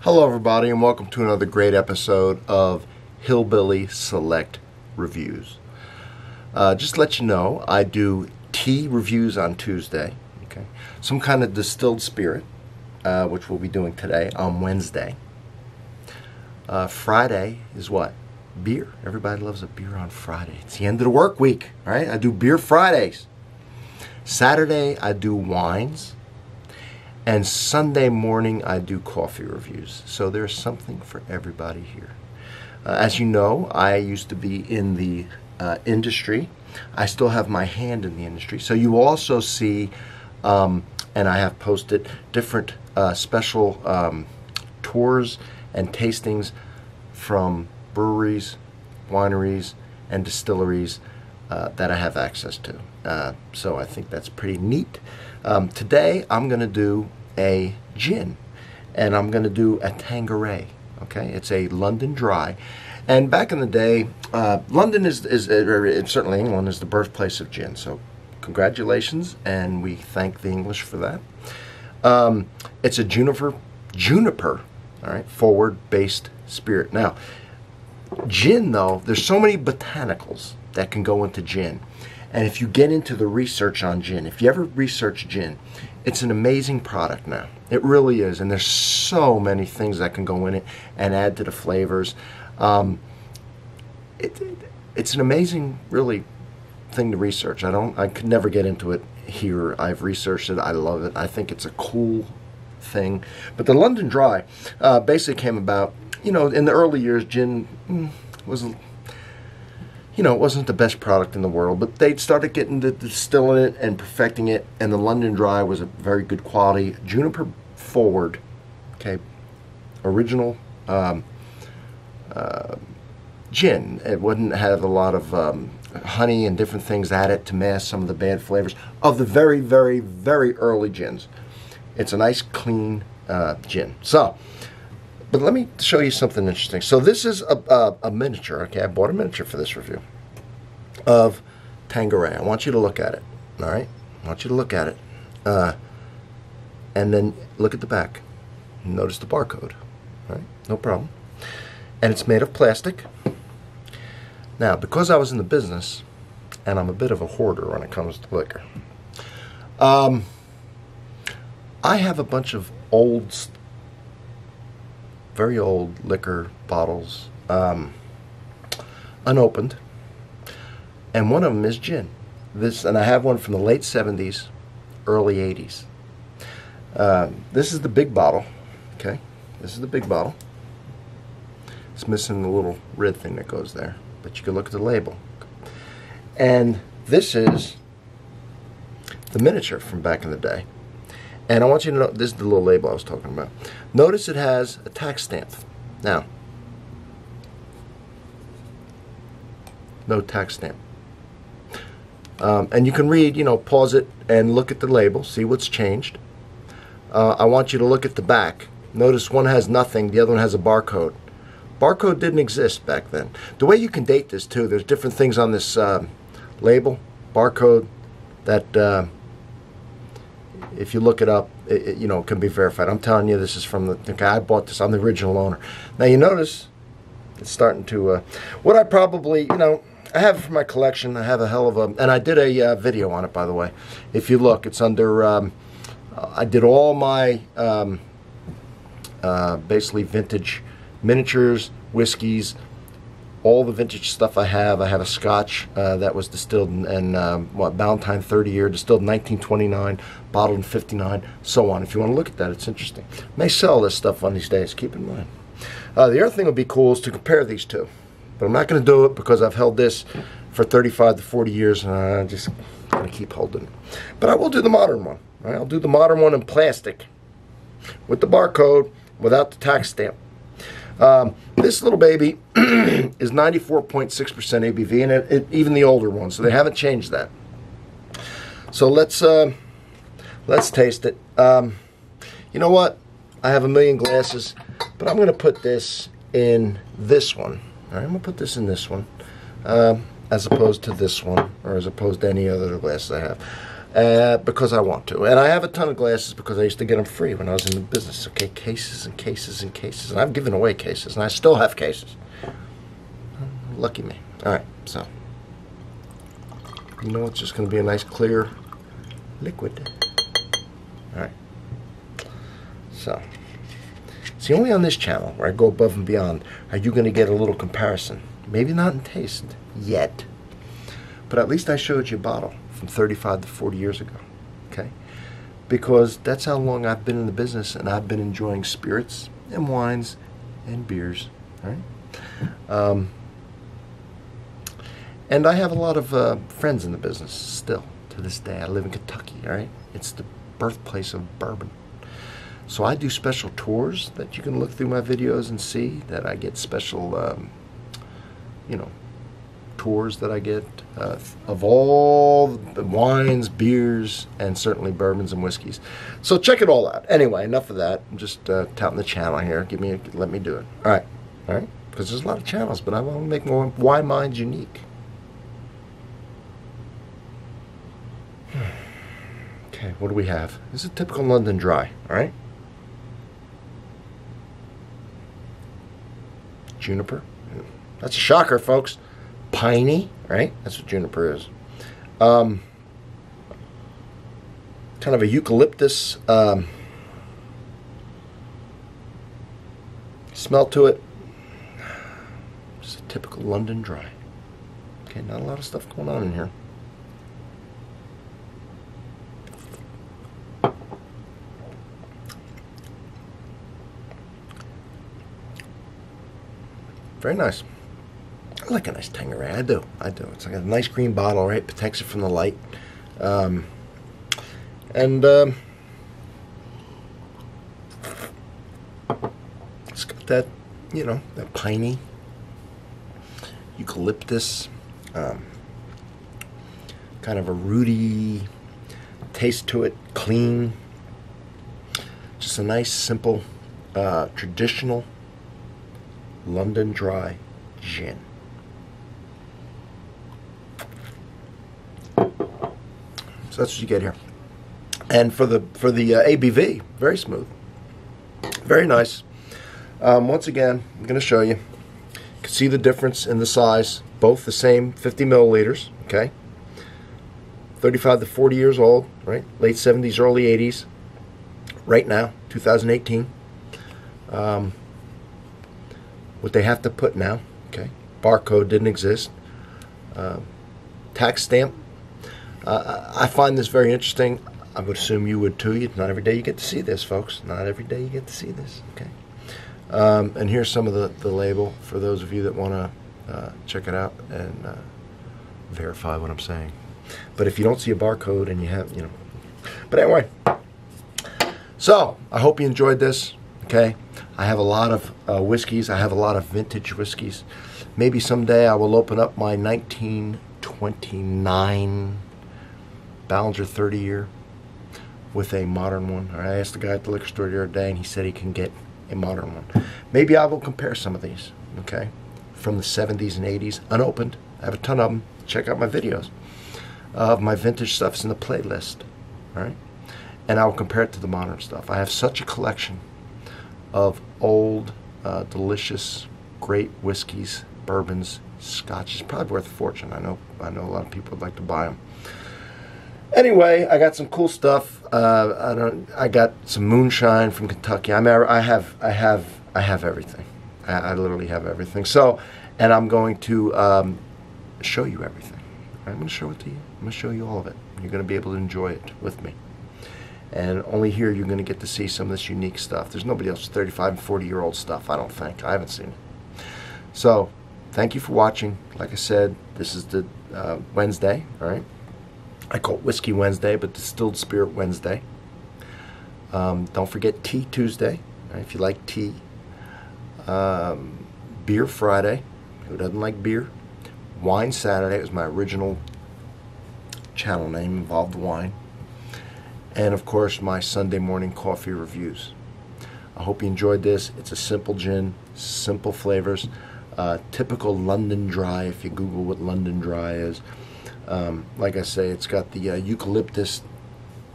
Hello everybody, and welcome to another great episode of Hillbilly Select Reviews. Just to let you know, I do tea reviews on Tuesday, okay? Some kind of distilled spirit, which we'll be doing today on Wednesday. Friday is what? Beer. Everybody loves a beer on Friday. It's the end of the work week, right? I do beer Fridays. Saturday, I do wines. And Sunday morning, I do coffee reviews. So there's something for everybody here. As you know, I used to be in the industry. I still have my hand in the industry. So you also see, and I have posted different special tours and tastings from breweries, wineries, and distilleries that I have access to. So I think that's pretty neat. Today I'm going to do a gin, and I'm going to do a Tangueray. Okay, it's a London Dry, and back in the day, London is certainly England is the birthplace of gin. So congratulations, and we thank the English for that. It's a juniper, all right, forward-based spirit. Now, gin though, there's so many botanicals that can go into gin. And if you get into the research on gin, if you ever research gin, it's an amazing product now. It really is. And there's so many things that can go in it and add to the flavors. It's an amazing, really, thing to research. I could never get into it here. I've researched it. I love it. I think it's a cool thing. But the London Dry basically came about, you know, in the early years, gin was, you know, it wasn't the best product in the world, but they started getting to distilling it and perfecting it, and the London Dry was a very good quality, juniper forward, okay, original gin. It wouldn't have a lot of honey and different things added to mask some of the bad flavors of the very, very, very early gins. It's a nice, clean gin. So, but let me show you something interesting. So this is a miniature, okay? I bought a miniature for this review of Tangueray. I want you to look at it, all right? I want you to look at it. And then look at the back. Notice the barcode, all right? No problem. And it's made of plastic. Now, because I was in the business, and I'm a bit of a hoarder when it comes to liquor, I have a bunch of very old liquor bottles, unopened, and one of them is gin. And I have one from the late 70s, early 80s. This is the big bottle, okay? This is the big bottle. It's missing the little red thing that goes there, but you can look at the label. And this is the miniature from back in the day. And I want you to know, this is the little label I was talking about. Notice it has a tax stamp. Now, no tax stamp. And you can read, you know, pause it and look at the label, see what's changed. I want you to look at the back. Notice one has nothing, the other one has a barcode. Barcode didn't exist back then. The way you can date this too, there's different things on this label, barcode, that if you look it up, you know, it can be verified. I'm telling you, this is from the guy I bought this. I'm the original owner. Now you notice it's starting to. What I probably, you know, I have it for my collection. I have a hell of a, and I did a video on it, by the way. If you look, it's under. I did all my basically vintage miniatures, whiskeys, all the vintage stuff I have. I have a Scotch that was distilled in Valentine 30 year, distilled in 1929, bottled in 59, so on. If you want to look at that, it's interesting. May sell this stuff one of these days, keep in mind. The other thing would be cool is to compare these two. But I'm not going to do it because I've held this for 35 to 40 years, and I'm just going to keep holding it. But I will do the modern one. Right? I'll do the modern one in plastic with the barcode, without the tax stamp. This little baby is 94.6% ABV, and even the older one, so they haven't changed that. So let's taste it. You know what? I have a million glasses, but I'm going to put this in this one. All right, I'm going to put this in this one, as opposed to this one, or as opposed to any other glasses I have. because I want to. And I have a ton of glasses because I used to get them free when I was in the business. Okay, cases and cases and cases. And I've given away cases, and I still have cases. Lucky me. All right, so. You know, it's just going to be a nice clear liquid. All right. So, see, only on this channel where I go above and beyond are you going to get a little comparison. Maybe not in taste yet, but at least I showed you a bottle from 35 to 40 years ago, okay? Because that's how long I've been in the business, and I've been enjoying spirits and wines and beers, right? And I have a lot of friends in the business still to this day. I live in Kentucky, all right? It's the birthplace of bourbon. So I do special tours that you can look through my videos and see that I get special, you know, tours that I get of all the wines, beers, and certainly bourbons and whiskeys. So check it all out. Anyway, enough of that. I'm just touting the channel here. Let me do it. All right, because there's a lot of channels, but I want to make more. Why mine's unique? Okay, what do we have? This is a typical London Dry. All right. Juniper. That's a shocker, folks. Piney, right? That's what juniper is. Kind of a eucalyptus smell to it. Just a typical London Dry. Okay, not a lot of stuff going on in here. Very nice. I like a nice Tangueray. I do. It's like a nice green bottle, right? Protects it from the light. It's got that, you know, that piney, eucalyptus, kind of a rooty taste to it. Clean. Just a nice, simple, traditional London Dry Gin. So that's what you get here. And for the ABV, very smooth, very nice. Once again, I'm going to show you. You can see the difference in the size. Both the same 50 milliliters. Okay. 35 to 40 years old, right? Late 70s, early 80s. Right now, 2018. What they have to put now, okay? Barcode didn't exist. Tax stamp. I find this very interesting. I would assume you would too. Not every day you get to see this, folks. Not every day you get to see this, okay? And here's some of the label for those of you that want to check it out and verify what I'm saying. But if you don't see a barcode and you have, you know. But anyway, so I hope you enjoyed this, okay? I have a lot of whiskeys. I have a lot of vintage whiskeys. Maybe someday I will open up my 1929 Ballinger 30 year with a modern one. I asked the guy at the liquor store the other day, and he said he can get a modern one. Maybe I will compare some of these, okay, from the 70s and 80s, unopened. I have a ton of them. Check out my videos of my vintage stuff. It's in the playlist, all right? And I will compare it to the modern stuff. I have such a collection of old, delicious, great whiskeys, bourbons, scotches. Probably worth a fortune. I know a lot of people would like to buy them. Anyway, I got some cool stuff. I got some moonshine from Kentucky. I have everything. I literally have everything. So, and I'm going to show you everything. I'm going to show it to you. I'm going to show you all of it. You're going to be able to enjoy it with me. And only here you're going to get to see some of this unique stuff. There's nobody else with 35 and 40-year-old stuff, I don't think. I haven't seen it. So, thank you for watching. Like I said, this is the Wednesday, all right? I call it Whiskey Wednesday, but Distilled Spirit Wednesday. Don't forget Tea Tuesday, right, if you like tea. Beer Friday. Who doesn't like beer? Wine Saturday was my original channel name, involved wine. And of course, my Sunday morning coffee reviews. I hope you enjoyed this. It's a simple gin, simple flavors. Typical London Dry, if you Google what London Dry is. Like I say, it's got the eucalyptus,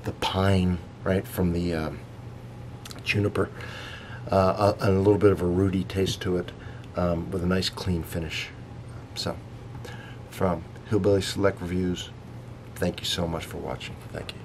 the pine, right, from the juniper, and a little bit of a rooty taste to it, with a nice clean finish. So, from Hillbilly Select Reviews, thank you so much for watching. Thank you.